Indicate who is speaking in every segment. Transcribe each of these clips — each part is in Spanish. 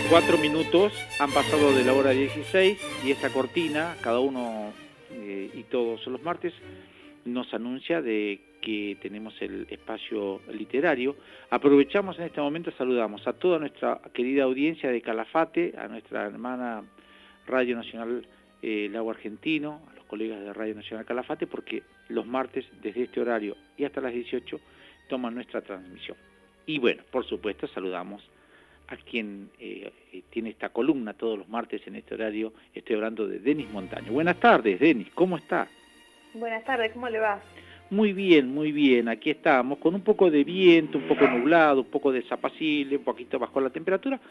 Speaker 1: 4 minutos han pasado de la hora 16 y esta cortina, cada uno y todos los martes, nos anuncia de que tenemos el espacio literario. Aprovechamos en este momento, saludamos a toda nuestra querida audiencia de Calafate, a nuestra hermana Radio Nacional Lago Argentino, a los colegas de Radio Nacional Calafate, porque los martes desde este horario y hasta las 18 toman nuestra transmisión. Y bueno, por supuesto, saludamos a quien tiene esta columna todos los martes en este horario. Estoy hablando de Denis Montaño. Buenas tardes, Denis, ¿cómo está?
Speaker 2: Buenas tardes, ¿cómo le va?
Speaker 1: Muy bien, aquí estamos, con un poco de viento, un poco nublado, un poco desapacible, un poquito bajó la temperatura,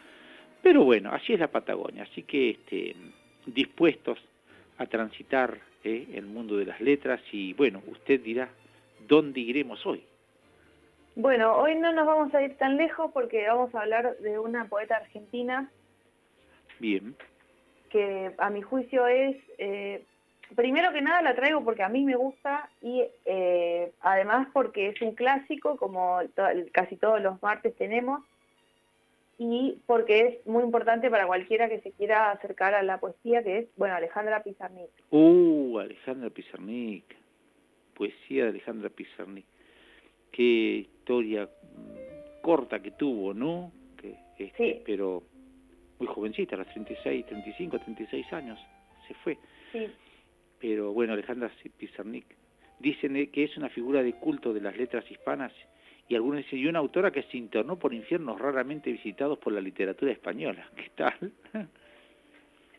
Speaker 1: pero bueno, así es la Patagonia, así que dispuestos a transitar el mundo de las letras y bueno, usted dirá, ¿dónde iremos hoy?
Speaker 2: Bueno, hoy no nos vamos a ir tan lejos porque vamos a hablar de una poeta argentina.
Speaker 1: Bien.
Speaker 2: Que a mi juicio es, primero que nada la traigo porque a mí me gusta y además porque es un clásico como casi todos los martes tenemos y porque es muy importante para cualquiera que se quiera acercar a la poesía, que es, bueno, Alejandra Pizarnik.
Speaker 1: Alejandra Pizarnik, poesía de Alejandra Pizarnik. Qué historia corta que tuvo, ¿no?
Speaker 2: Sí.
Speaker 1: Pero muy jovencita, a los 36 años se fue.
Speaker 2: Sí.
Speaker 1: Pero bueno, Alejandra Pizarnik, dicen que es una figura de culto de las letras hispanas y algunos dicen, y una autora que se internó por infiernos raramente visitados por la literatura española. ¿Qué tal?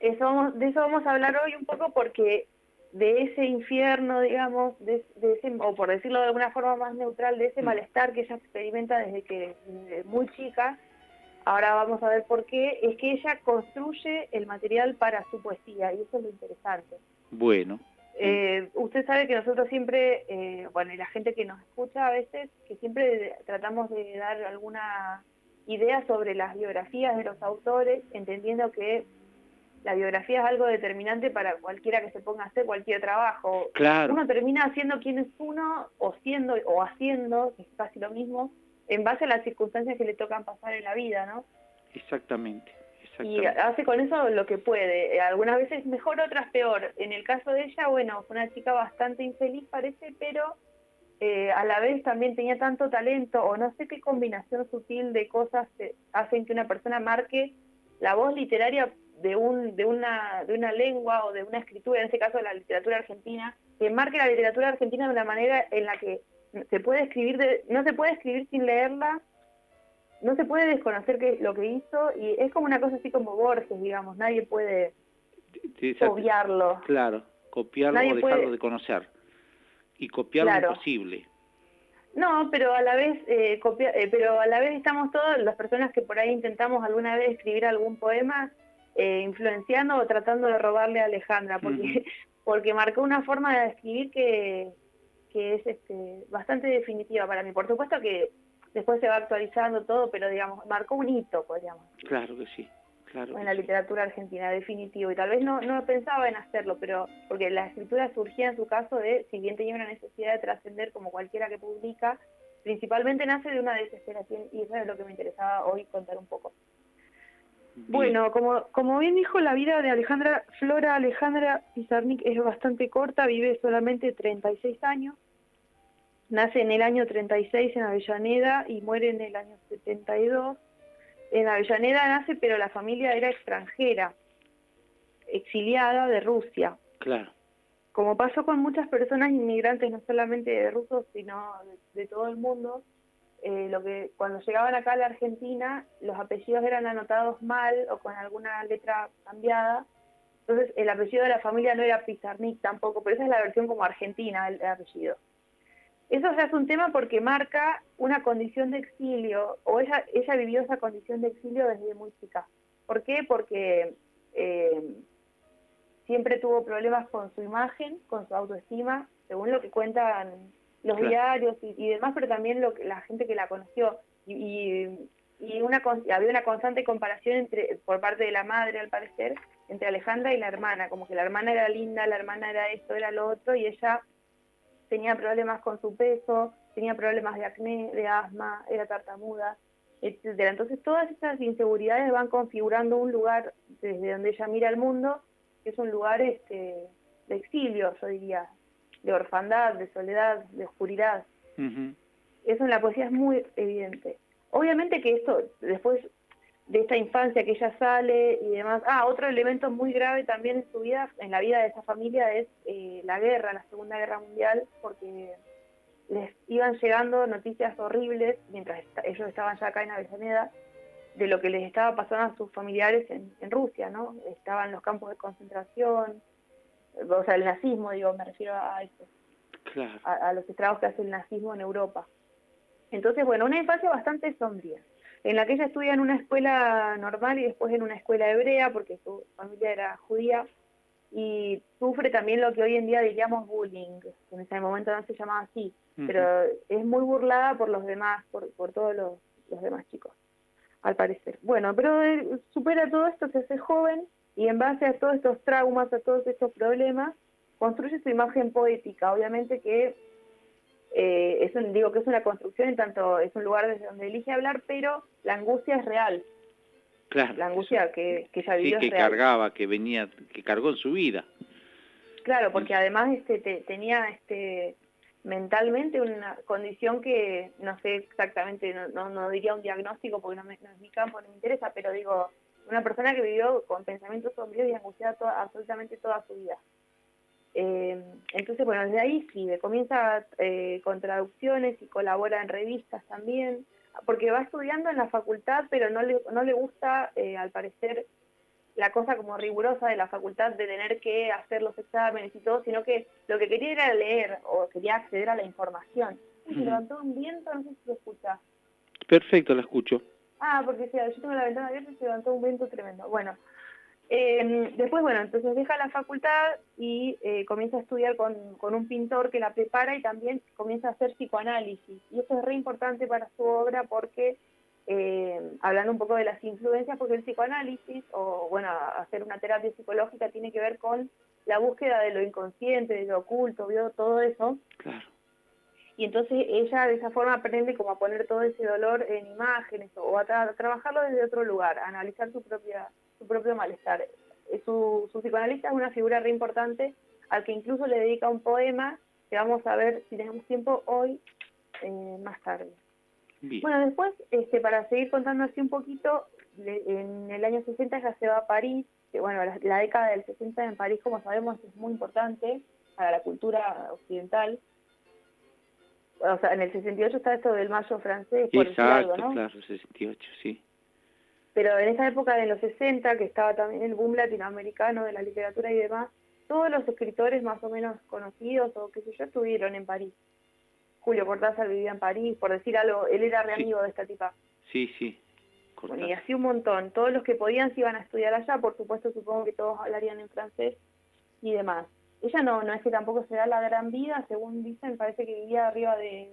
Speaker 2: De eso vamos a hablar hoy un poco porque de ese infierno, digamos, de ese, o por decirlo de alguna forma más neutral, de ese malestar que ella experimenta desde muy chica, ahora vamos a ver por qué, es que ella construye el material para su poesía, y eso es lo interesante.
Speaker 1: Bueno.
Speaker 2: Usted sabe que nosotros siempre, bueno, y la gente que nos escucha a veces, que siempre tratamos de dar alguna idea sobre las biografías de los autores, entendiendo que la biografía es algo determinante para cualquiera que se ponga a hacer cualquier trabajo.
Speaker 1: Claro.
Speaker 2: Uno termina haciendo quién es uno, o siendo, o haciendo, que es casi lo mismo, en base a las circunstancias que le tocan pasar en la vida, ¿no?
Speaker 1: Exactamente.
Speaker 2: Y hace con eso lo que puede. Algunas veces mejor, otras peor. En el caso de ella, bueno, fue una chica bastante infeliz, parece, pero a la vez también tenía tanto talento, o no sé qué combinación sutil de cosas hacen que una persona marque la voz literaria de una lengua o de una escritura, en este caso de la literatura argentina, que marque la literatura argentina de una manera en la que se puede escribir no se puede escribir sin leerla, no se puede desconocer lo que hizo, y es como una cosa así como Borges, digamos, nadie puede obviarlo.
Speaker 1: Claro, copiarlo o dejarlo de conocer. Y copiarlo imposible.
Speaker 2: No, pero a la vez pero a la vez estamos todas las personas que por ahí intentamos alguna vez escribir algún poema influenciando o tratando de robarle a Alejandra, porque porque marcó una forma de escribir que es bastante definitiva para mí. Por supuesto que después se va actualizando todo, pero digamos, marcó un hito, podríamos decir.
Speaker 1: Claro que sí. Claro
Speaker 2: en la literatura argentina, definitivo, y tal vez no pensaba en hacerlo, pero porque la escritura surgía en su caso de, si bien tenía una necesidad de trascender como cualquiera que publica, principalmente nace de una desesperación, y eso es lo que me interesaba hoy contar un poco. Bien. Bueno, como bien dijo, la vida de Flora Alejandra Pizarnik es bastante corta, vive solamente 36 años, nace en el año 36 en Avellaneda y muere en el año 72. En Avellaneda nace, pero la familia era extranjera, exiliada de Rusia.
Speaker 1: Claro.
Speaker 2: Como pasó con muchas personas inmigrantes, no solamente de rusos, sino de todo el mundo, cuando llegaban acá a la Argentina, los apellidos eran anotados mal o con alguna letra cambiada. Entonces, el apellido de la familia no era Pizarnik tampoco, pero esa es la versión como argentina del apellido. Eso se hace un tema porque marca una condición de exilio, o ella vivió esa condición de exilio desde muy chica. ¿Por qué? Porque siempre tuvo problemas con su imagen, con su autoestima, según lo que cuentan los diarios y demás, pero también la gente que la conoció. Había una constante comparación por parte de la madre, al parecer, entre Alejandra y la hermana, como que la hermana era linda, la hermana era esto, era lo otro, y ella tenía problemas con su peso, tenía problemas de acné, de asma, era tartamuda. etcétera. Entonces todas esas inseguridades van configurando un lugar desde donde ella mira el mundo, que es un lugar de exilio, yo diría, de orfandad, de soledad, de oscuridad. Eso en la poesía es muy evidente. Obviamente que esto, después de esta infancia que ella sale y demás, otro elemento muy grave también en su vida, en la vida de esa familia, es la guerra, la Segunda Guerra Mundial, porque les iban llegando noticias horribles, mientras ellos estaban ya acá en Avellaneda, de lo que les estaba pasando a sus familiares en Rusia, ¿no? Estaban los campos de concentración, o sea, el nazismo, digo, me refiero a eso,
Speaker 1: Claro.
Speaker 2: a los estragos que hace el nazismo en Europa. Entonces, bueno, una infancia bastante sombría, en la que ella estudia en una escuela normal y después en una escuela hebrea, porque su familia era judía, y sufre también lo que hoy en día diríamos bullying, que en ese momento no se llamaba así, pero es muy burlada por los demás, por todos los demás chicos, al parecer. Bueno, pero supera todo esto, se hace joven, y en base a todos estos traumas, a todos estos problemas, construye su imagen poética. Obviamente que digo que es una construcción, en tanto es un lugar desde donde elige hablar, pero la angustia es real.
Speaker 1: Claro.
Speaker 2: La angustia que ella vivió es real.
Speaker 1: Cargaba, que cargó en su vida.
Speaker 2: Claro, porque además tenía mentalmente una condición que no sé exactamente, no diría un diagnóstico porque no es mi campo, no me interesa, pero digo, una persona que vivió con pensamientos sombríos y angustiada absolutamente toda su vida. Entonces, bueno, desde ahí sí, comienza con traducciones y colabora en revistas también, porque va estudiando en la facultad, pero no le gusta, al parecer, la cosa como rigurosa de la facultad de tener que hacer los exámenes y todo, sino que lo que quería era leer o quería acceder a la información. Se levantó un viento, no sé si se escucha.
Speaker 1: Perfecto, la escucho.
Speaker 2: Porque yo tengo la ventana abierta y se levantó un viento tremendo. Bueno, después, bueno, entonces deja la facultad y comienza a estudiar con un pintor que la prepara y también comienza a hacer psicoanálisis. Y eso es re importante para su obra porque, hablando un poco de las influencias, porque el psicoanálisis, o bueno, hacer una terapia psicológica tiene que ver con la búsqueda de lo inconsciente, de lo oculto, vio todo eso.
Speaker 1: Claro.
Speaker 2: Y entonces ella de esa forma aprende como a poner todo ese dolor en imágenes o a trabajarlo desde otro lugar, a analizar su propio malestar. Su psicoanalista es una figura re importante al que incluso le dedica un poema que vamos a ver si tenemos tiempo hoy, más tarde.
Speaker 1: Bien.
Speaker 2: Bueno, después, para seguir contando así un poquito, en el año 60 ella se va a París, que bueno, la década del 60 en París, como sabemos, es muy importante para la cultura occidental. O sea, en el 68 está esto del mayo francés, por decir algo, ¿no?
Speaker 1: Claro, 68, sí.
Speaker 2: Pero en esa época de los 60, que estaba también el boom latinoamericano de la literatura y demás, todos los escritores más o menos conocidos o qué sé yo estuvieron en París. Julio Cortázar vivía en París, por decir algo, él era re amigo de esta tipa.
Speaker 1: Sí.
Speaker 2: Bueno, y así un montón. Todos los que podían se iban a estudiar allá, por supuesto supongo que todos hablarían en francés y demás. Ella no es que tampoco se da la gran vida, según dicen, parece que vivía arriba de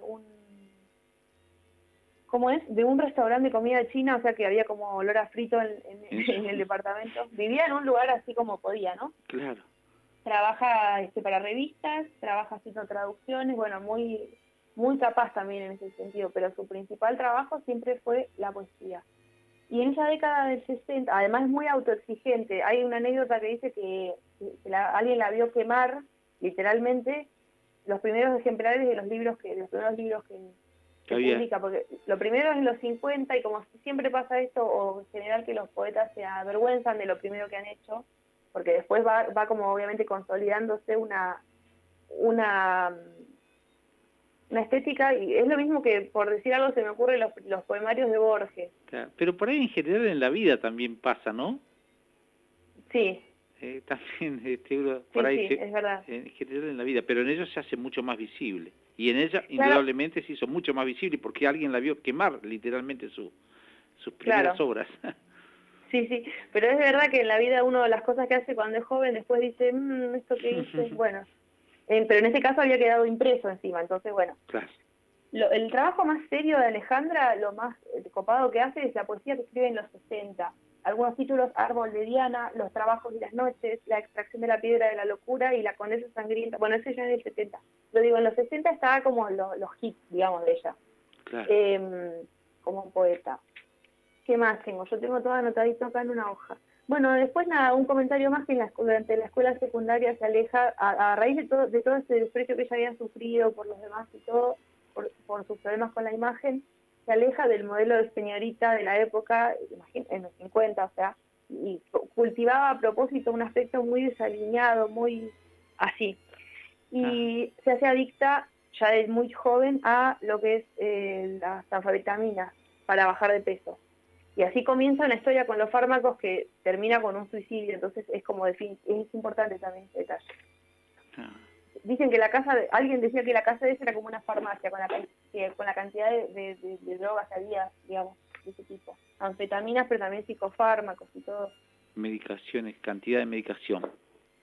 Speaker 2: de un restaurante de comida china, o sea que había como olor a frito en el departamento. Vivía en un lugar así como podía, ¿no?
Speaker 1: Claro.
Speaker 2: Trabaja para revistas, trabaja haciendo traducciones, bueno, muy muy capaz también en ese sentido, pero su principal trabajo siempre fue la poesía. Y en esa década del 60, además es muy autoexigente, hay una anécdota que dice que alguien la vio quemar, literalmente, los primeros ejemplares de los primeros libros que publica, porque lo primero es en los 50 y como siempre pasa esto, o en general que los poetas se avergüenzan de lo primero que han hecho, porque después va como obviamente consolidándose una estética, y es lo mismo que, por decir algo, se me ocurre los poemarios de Borges.
Speaker 1: Claro. Pero por ahí en general en la vida también pasa, ¿no?
Speaker 2: Sí.
Speaker 1: También,
Speaker 2: por ahí sí, es verdad.
Speaker 1: En general en la vida, pero en ellos se hace mucho más visible. Y en ella, indudablemente, se hizo mucho más visible porque alguien la vio quemar literalmente sus primeras obras.
Speaker 2: Sí, pero es verdad que en la vida uno las cosas que hace cuando es joven después dice, esto que hice, bueno. Pero en ese caso había quedado impreso encima, entonces bueno.
Speaker 1: Claro.
Speaker 2: El trabajo más serio de Alejandra, lo más copado que hace es la poesía que escribe en los 60. Algunos títulos: Árbol de Diana, Los trabajos y las noches, La extracción de la piedra de la locura y La condesa sangrienta. Bueno, ese ya es del 70. Lo digo, en los 60 estaba como los hits, digamos, de ella.
Speaker 1: Claro.
Speaker 2: Como poeta. ¿Qué más tengo? Yo tengo todo anotadito acá en una hoja. Bueno, después nada, un comentario más que durante la escuela secundaria se aleja, a raíz de todo ese desprecio que ella había sufrido por los demás y todo, por sus problemas con la imagen, se aleja del modelo de señorita de la época, en los 50, o sea, y cultivaba a propósito un aspecto muy desaliñado, muy así. Y se hace adicta ya de muy joven a lo que es las anfetaminas para bajar de peso. Y así comienza una historia con los fármacos que termina con un suicidio, entonces es como es importante también ese detalle. Dicen que alguien decía que la casa de ella era como una farmacia, con la cantidad de drogas que había, digamos, de ese tipo. Anfetaminas, pero también psicofármacos y todo.
Speaker 1: Medicaciones, cantidad de medicación.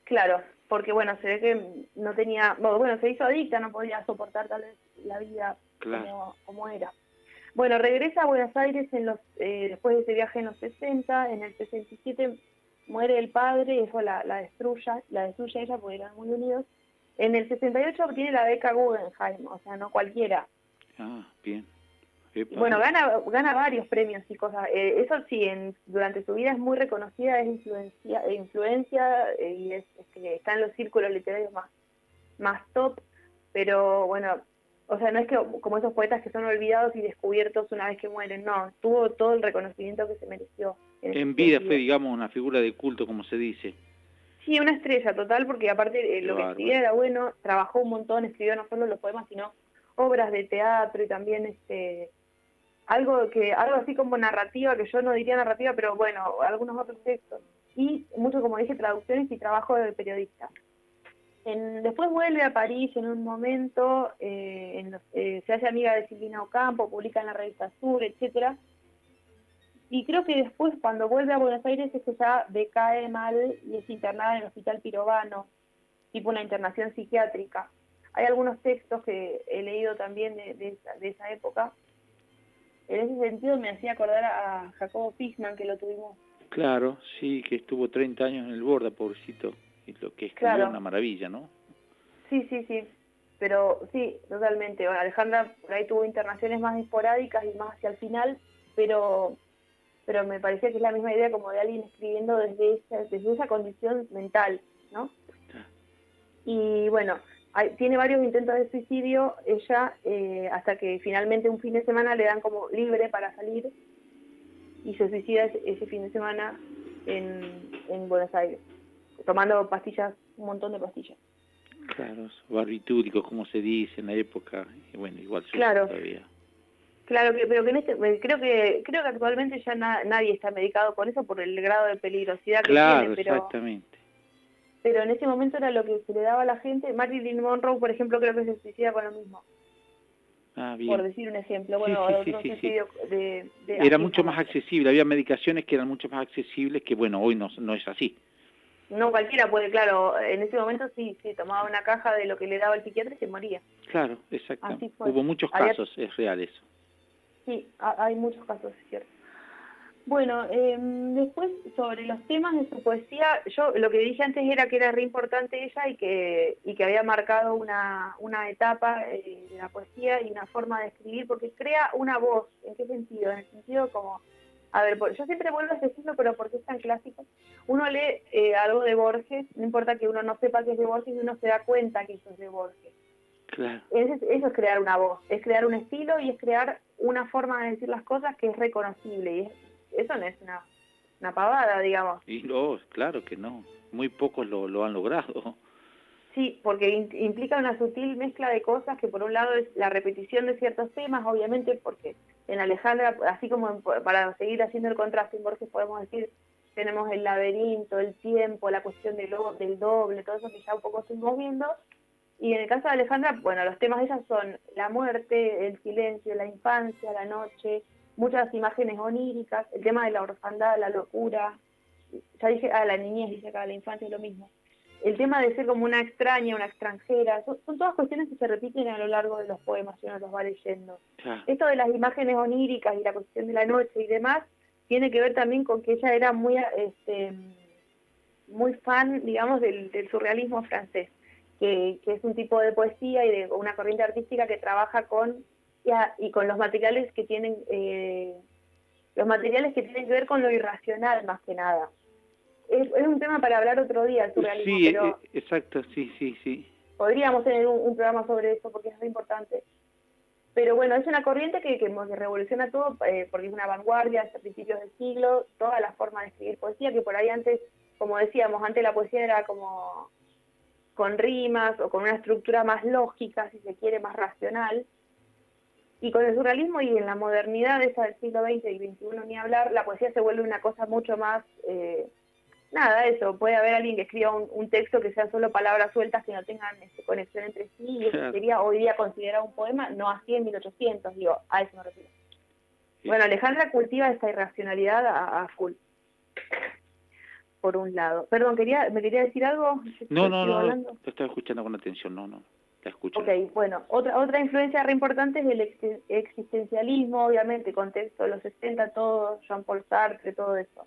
Speaker 2: Claro, porque bueno, se ve que no tenía, bueno, se hizo adicta, no podía soportar tal vez la vida como era. Bueno, regresa a Buenos Aires después de ese viaje en los 60, en el 67 muere el padre, y eso la destruye ella porque eran muy unidos. En el 68 obtiene la beca Guggenheim, o sea, no cualquiera.
Speaker 1: Ah, bien.
Speaker 2: Bueno, gana varios premios y cosas. Eso sí, durante su vida es muy reconocida, es influencia y que está en los círculos literarios más top, pero bueno, o sea, no es que como esos poetas que son olvidados y descubiertos una vez que mueren, no, tuvo todo el reconocimiento que se mereció.
Speaker 1: En vida fue, digamos, una figura de culto, como se dice.
Speaker 2: Sí, una estrella total, porque aparte lo que escribía era bueno, trabajó un montón, escribió no solo los poemas, sino obras de teatro y también algo así como narrativa, que yo no diría narrativa, pero bueno, algunos otros textos. Y mucho, como dije, traducciones y trabajo de periodista. Después vuelve a París en un momento, se hace amiga de Silvina Ocampo, publica en la revista Sur, etcétera. Y creo que después, cuando vuelve a Buenos Aires, es que ya decae mal y es internada en el Hospital Pirovano, tipo una internación psiquiátrica. Hay algunos textos que he leído también de esa época. En ese sentido me hacía acordar a Jacobo Fishman, que lo tuvimos.
Speaker 1: Claro, sí, que estuvo 30 años en el Borda, pobrecito. Y lo que escribió una maravilla, ¿no?
Speaker 2: Sí. Pero sí, totalmente. Bueno, Alejandra por ahí tuvo internaciones más esporádicas y más hacia el final, pero me parecía que es la misma idea como de alguien escribiendo desde esa condición mental, ¿no? Y bueno, tiene varios intentos de suicidio ella, hasta que finalmente un fin de semana le dan como libre para salir y se suicida ese fin de semana en Buenos Aires, tomando pastillas, un montón de pastillas.
Speaker 1: Claro, barbitúricos, como se dice en la época, y bueno, igual todavía.
Speaker 2: Claro, pero que creo que actualmente ya nadie está medicado con eso por el grado de peligrosidad que tiene, pero
Speaker 1: exactamente.
Speaker 2: Pero en ese momento era lo que se le daba a la gente. Marilyn Monroe, por ejemplo, creo que se suicida con lo mismo.
Speaker 1: Ah, bien.
Speaker 2: Por decir un ejemplo, bueno, otro suicidio de
Speaker 1: era mucho más accesible, había medicaciones que eran mucho más accesibles que, bueno, hoy no es así.
Speaker 2: No cualquiera puede, claro, en ese momento sí, tomaba una caja de lo que le daba el psiquiatra y se moría.
Speaker 1: Claro, exacto. Hubo muchos casos, es real eso.
Speaker 2: Sí, hay muchos casos, es cierto. Bueno, después sobre los temas de su poesía, yo lo que dije antes era que era re importante ella y que había marcado una etapa de la poesía y una forma de escribir, porque crea una voz. ¿En qué sentido? En el sentido como, a ver, yo siempre vuelvo a decirlo, pero porque es tan clásico. Uno lee algo de Borges, no importa que uno no sepa que es de Borges, y uno se da cuenta que eso es de Borges.
Speaker 1: Claro.
Speaker 2: Eso es crear una voz, es crear un estilo y es crear una forma de decir las cosas que es reconocible, y eso no es una pavada, digamos.
Speaker 1: Y claro que no, muy pocos lo han logrado.
Speaker 2: Sí, porque implica una sutil mezcla de cosas que por un lado es la repetición de ciertos temas, obviamente, porque en Alejandra, así como para seguir haciendo el contraste en Borges podemos decir, tenemos el laberinto, el tiempo, la cuestión del doble, todo eso que ya un poco estuvimos viendo. Y en el caso de Alejandra, bueno, los temas de ella son la muerte, el silencio, la infancia, la noche, muchas imágenes oníricas, el tema de la orfandad, la locura, ya dije, la niñez, dice acá, la infancia es lo mismo. El tema de ser como una extraña, una extranjera, son todas cuestiones que se repiten a lo largo de los poemas, si uno los va leyendo. Esto de las imágenes oníricas y la cuestión de la noche y demás, tiene que ver también con que ella era muy fan, digamos, del surrealismo francés. Que es un tipo de poesía y de una corriente artística que trabaja con los materiales que tienen los materiales que tienen que ver con lo irracional más que nada. Es un tema para hablar otro día, el surrealismo,
Speaker 1: Sí,
Speaker 2: pero
Speaker 1: exacto, sí.
Speaker 2: podríamos tener un programa sobre eso porque es muy importante. Pero bueno, es una corriente que revoluciona todo, porque es una vanguardia hasta principios del siglo, toda la forma de escribir poesía, que por ahí antes, como decíamos, antes la poesía era como con rimas o con una estructura más lógica, si se quiere, más racional. Y con el surrealismo y en la modernidad esa del siglo XX y XXI ni hablar, la poesía se vuelve una cosa mucho más... nada, eso, puede haber alguien que escriba un texto que sea solo palabras sueltas que no tengan conexión entre sí, y eso sería hoy día considerado un poema, no así en 1800, digo, a eso me refiero. Bueno, Alejandra cultiva esta irracionalidad a full, por un lado. Perdón, ¿me quería decir algo?
Speaker 1: No, te estaba escuchando con atención, no, la escucho.
Speaker 2: Ok, bueno, otra influencia re importante es el existencialismo, obviamente, contexto de los 60, todo, Jean-Paul Sartre, todo eso.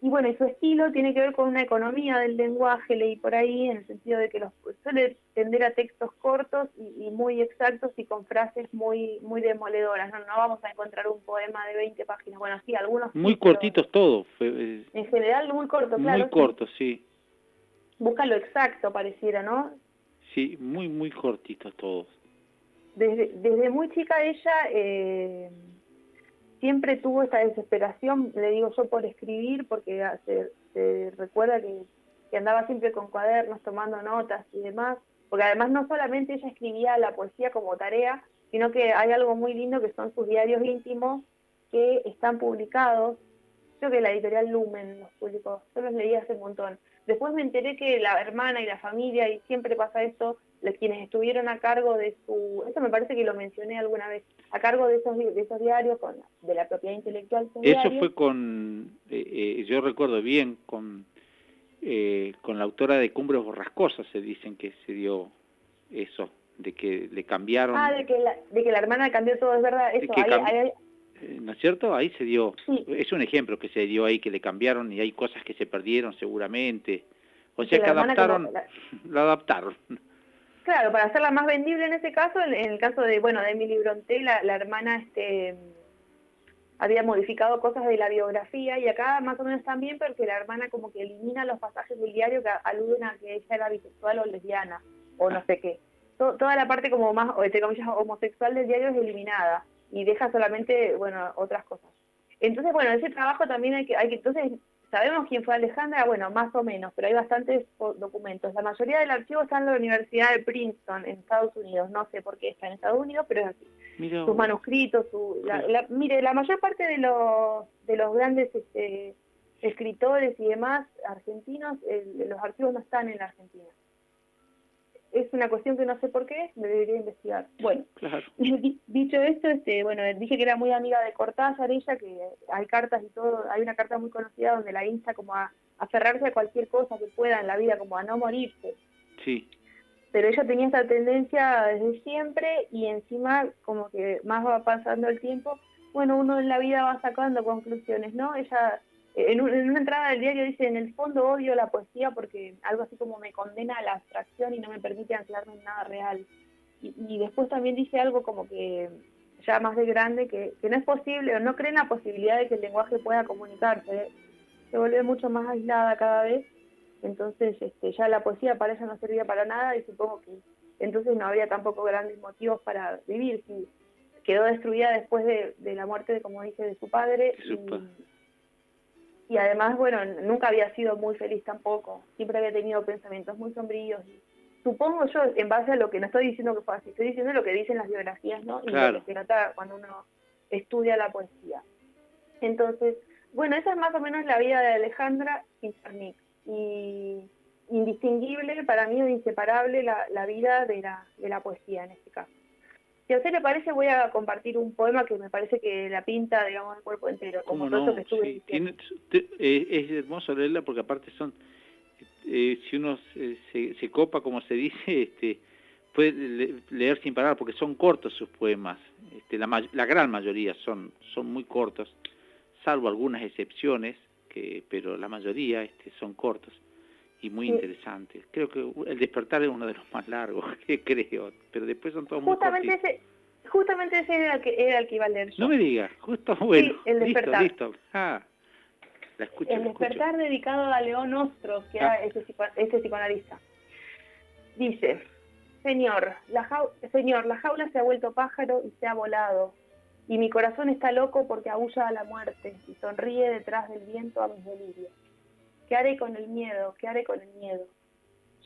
Speaker 2: Y bueno, y su estilo tiene que ver con una economía del lenguaje, leí por ahí, en el sentido de que suele tender a textos cortos y muy exactos y con frases muy demoledoras. No vamos a encontrar un poema de 20 páginas. Bueno, sí, algunos
Speaker 1: muy
Speaker 2: sí,
Speaker 1: cortitos todos.
Speaker 2: En general muy cortos, claro.
Speaker 1: Muy cortos, sí.
Speaker 2: Busca lo exacto, pareciera, ¿no?
Speaker 1: Sí, muy cortitos todos.
Speaker 2: Desde muy chica ella... siempre tuvo esta desesperación, le digo yo, por escribir, porque se recuerda que andaba siempre con cuadernos, tomando notas y demás, porque además no solamente ella escribía la poesía como tarea, sino que hay algo muy lindo que son sus diarios íntimos que están publicados. Creo que la editorial Lumen los publicó, yo los leí hace un montón. Después me enteré que la hermana y la familia, y siempre pasa esto, quienes estuvieron a cargo de eso me parece que lo mencioné alguna vez, a cargo de esos diarios, de la propiedad intelectual.
Speaker 1: Eso fue con, yo recuerdo bien, con la autora de Cumbres Borrascosas, se dicen que se dio eso, de que le cambiaron...
Speaker 2: de que la hermana cambió todo, es verdad, eso,
Speaker 1: ¿no es cierto? Ahí se dio,
Speaker 2: sí.
Speaker 1: Es un ejemplo que se dio ahí, que le cambiaron y hay cosas que se perdieron seguramente. O sea que adaptaron, la adaptaron.
Speaker 2: Claro, para hacerla más vendible en ese caso, en el caso de Emily Brontë, la hermana había modificado cosas de la biografía, y acá más o menos también, porque la hermana como que elimina los pasajes del diario que aluden a que ella era bisexual o lesbiana, o no sé qué. Toda la parte como más, entre comillas, homosexual del diario es eliminada, y deja solamente, otras cosas. Entonces, ese trabajo también hay que entonces, ¿sabemos quién fue Alejandra? Bueno, más o menos, pero hay bastantes documentos. La mayoría del archivo está en la Universidad de Princeton, en Estados Unidos. No sé por qué está en Estados Unidos, pero es así. Sus manuscritos, mire, la mayor parte de los grandes escritores y demás argentinos, los archivos no están en la Argentina. Es una cuestión que no sé por qué, me debería investigar. Bueno,
Speaker 1: claro.
Speaker 2: Dicho esto, dije que era muy amiga de Cortázar, ella, que hay cartas y todo, hay una carta muy conocida donde la insta como a aferrarse a cualquier cosa que pueda en la vida, como a no morirse.
Speaker 1: Sí.
Speaker 2: Pero ella tenía esta tendencia desde siempre, y encima, como que más va pasando el tiempo, uno en la vida va sacando conclusiones, ¿no? Ella... En una entrada del diario dice: en el fondo odio la poesía porque algo así como me condena a la abstracción y no me permite anclarme en nada real. Y después también dice algo como que, ya más de grande, que no es posible, o no cree en la posibilidad de que el lenguaje pueda comunicarse. Se vuelve mucho más aislada cada vez, entonces ya la poesía para ella no servía para nada, y supongo que entonces no habría tampoco grandes motivos para vivir. Si quedó destruida después de la muerte, como dije, de su padre. Y además, nunca había sido muy feliz tampoco. Siempre había tenido pensamientos muy sombríos. Supongo yo, en base a lo que no estoy diciendo que fue así, estoy diciendo lo que dicen las biografías, ¿no?
Speaker 1: Claro.
Speaker 2: Y lo que se nota cuando uno estudia la poesía. Entonces, esa es más o menos la vida de Alejandra Pizarnik. Y indistinguible, para mí es inseparable la vida de la poesía en este caso. Si a usted le parece, voy a compartir un poema que me parece que la pinta, digamos, el cuerpo entero.
Speaker 1: ¿Cómo no? Sí. Es hermoso leerla porque aparte son, si uno se copa, como se dice, puede leer sin parar porque son cortos sus poemas. La gran mayoría son muy cortos, salvo algunas excepciones, pero la mayoría son cortos y muy interesantes. Creo que El despertar es uno de los más largos, creo, pero después son todos muy cortitos.
Speaker 2: justamente ese era el que iba a leer yo.
Speaker 1: No me digas, justo, bueno,
Speaker 2: sí, El despertar.
Speaker 1: Listo. La escucho,
Speaker 2: El despertar dedicado a León Ostro, que era este psicoanalista. Dice, Señor, la jaula se ha vuelto pájaro y se ha volado, y mi corazón está loco porque aúlla a la muerte y sonríe detrás del viento a mis delirios. ¿Qué haré con el miedo? ¿Qué haré con el miedo?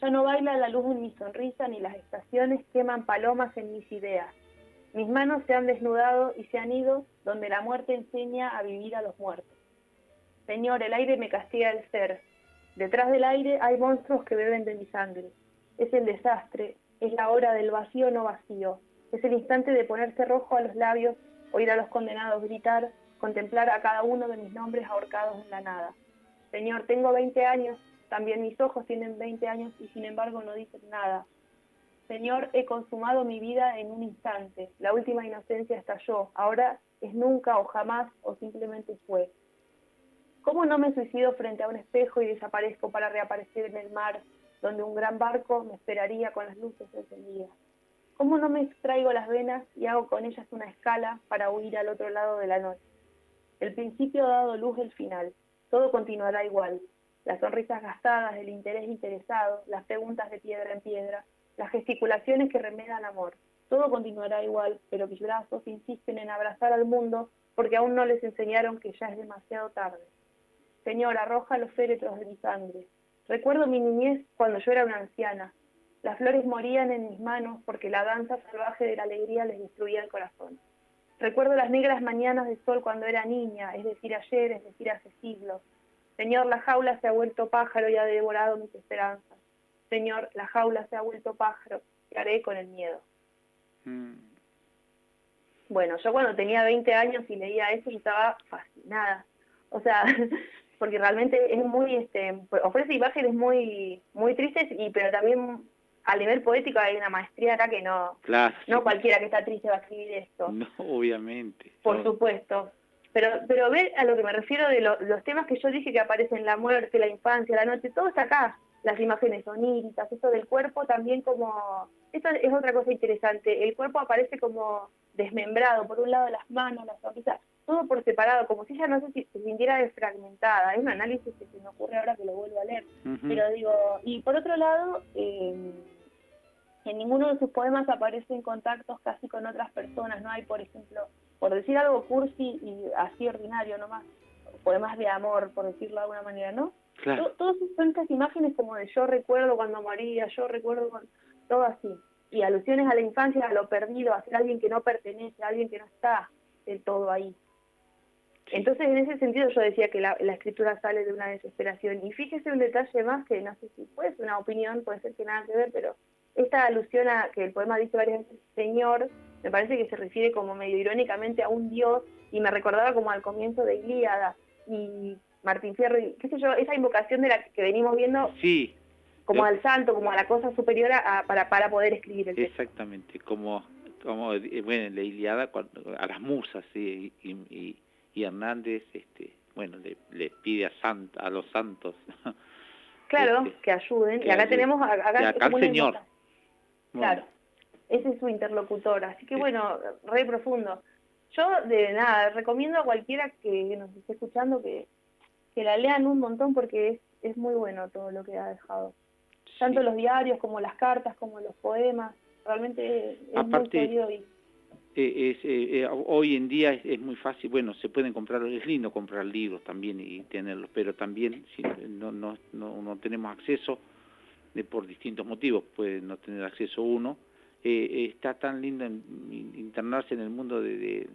Speaker 2: Ya no baila la luz en mi sonrisa ni las estaciones queman palomas en mis ideas. Mis manos se han desnudado y se han ido donde la muerte enseña a vivir a los muertos. Señor, el aire me castiga el ser. Detrás del aire hay monstruos que beben de mi sangre. Es el desastre, es la hora del vacío no vacío. Es el instante de ponerse rojo a los labios, oír a los condenados gritar, contemplar a cada uno de mis nombres ahorcados en la nada. Señor, tengo 20 años, también mis ojos tienen 20 años y sin embargo no dicen nada. Señor, he consumado mi vida en un instante, la última inocencia estalló, ahora es nunca o jamás o simplemente fue. ¿Cómo no me suicido frente a un espejo y desaparezco para reaparecer en el mar, donde un gran barco me esperaría con las luces encendidas? ¿Cómo no me extraigo las venas y hago con ellas una escala para huir al otro lado de la noche? El principio ha dado luz del final, todo continuará igual. Las sonrisas gastadas, el interés interesado, las preguntas de piedra en piedra, las gesticulaciones que remedan amor. Todo continuará igual, pero mis brazos insisten en abrazar al mundo porque aún no les enseñaron que ya es demasiado tarde. Señor, arroja los féretros de mi sangre. Recuerdo mi niñez cuando yo era una anciana. Las flores morían en mis manos porque la danza salvaje de la alegría les destruía el corazón. Recuerdo las negras mañanas de sol cuando era niña, es decir, ayer, es decir, hace siglos. Señor, la jaula se ha vuelto pájaro y ha devorado mis esperanzas. Señor, la jaula se ha vuelto pájaro, ¿qué haré con el miedo? Bueno, yo cuando tenía 20 años y leía eso, yo estaba fascinada. O sea, porque realmente es muy, ofrece imágenes muy tristes, pero también a nivel poético hay una maestría acá que no,
Speaker 1: claro,
Speaker 2: no cualquiera que está triste va a escribir esto.
Speaker 1: No, obviamente.
Speaker 2: Por supuesto. Pero ver a lo que me refiero de los temas que yo dije que aparecen, la muerte, la infancia, la noche, todo está acá. Las imágenes oníricas, esto del cuerpo también como... Esto es otra cosa interesante. El cuerpo aparece como desmembrado, por un lado las manos, las sonrisas, todo por separado, como si ella no sé si se sintiera desfragmentada. Es un análisis que se me ocurre ahora que lo vuelvo a leer. Pero digo, y por otro lado, en ninguno de sus poemas aparecen contactos casi con otras personas. No hay, por ejemplo, por decir algo cursi y así ordinario nomás, poemas de amor, por decirlo de alguna manera, ¿no?
Speaker 1: Claro.
Speaker 2: Todas son estas imágenes como de yo recuerdo cuando moría, yo recuerdo todo así. Y alusiones a la infancia, a lo perdido, a ser alguien que no pertenece, a alguien que no está del todo ahí. Entonces, en ese sentido yo decía que la escritura sale de una desesperación. Y fíjese un detalle más que no sé si puede ser una opinión, puede ser que nada que ver, pero esta alusión a que el poema dice varias veces Señor, me parece que se refiere como medio irónicamente a un dios, y me recordaba como al comienzo de Ilíada y Martín Fierro, y qué sé yo, esa invocación de la que venimos viendo,
Speaker 1: sí,
Speaker 2: como al santo, como a la cosa superior para poder escribir el texto.
Speaker 1: Exactamente, como bueno, en la Ilíada a las musas, ¿sí? y Hernández bueno, le pide a los santos
Speaker 2: claro, que ayuden, y acá tenemos acá
Speaker 1: el Señor.
Speaker 2: Claro, ese es su interlocutor, así que bueno, re profundo. Yo, de nada, recomiendo a cualquiera que nos esté escuchando que la lean un montón porque es muy bueno todo lo que ha dejado. Tanto los diarios como las cartas, como los poemas, realmente es muy sólido y...
Speaker 1: hoy en día es muy fácil, bueno, se pueden comprar, es lindo comprar libros también y tenerlos, pero también si no tenemos acceso, por distintos motivos, puede no tener acceso uno, está tan lindo internarse en el mundo de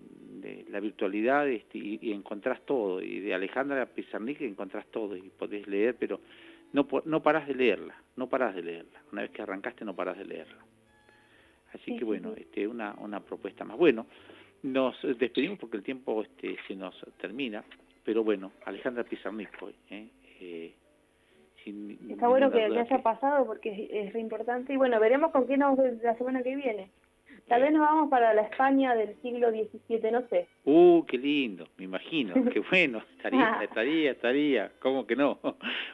Speaker 1: la virtualidad y encontrás todo, y de Alejandra Pizarnik encontrás todo y podés leer, pero no parás de leerla, una vez que arrancaste no parás de leerla. Así que bueno, una propuesta más. Bueno, nos despedimos porque el tiempo se nos termina, pero bueno, Alejandra Pizarnik hoy,
Speaker 2: está bueno que haya pasado porque es re importante, y bueno, veremos con qué nos vemos la semana que viene. Tal vez nos vamos para la España del siglo XVII, no sé.
Speaker 1: Qué lindo, me imagino, qué bueno, estaría, ¿cómo que no?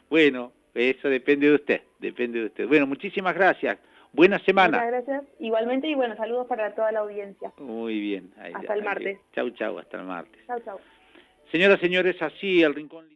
Speaker 1: Bueno, eso depende de usted. Bueno, muchísimas gracias. Buena semana.
Speaker 2: Muchas gracias. Igualmente, y bueno, saludos para toda la audiencia.
Speaker 1: Muy bien.
Speaker 2: Hasta el martes.
Speaker 1: Chau, hasta el martes.
Speaker 2: Chau, chau.
Speaker 1: Señoras, señores, así el Rincón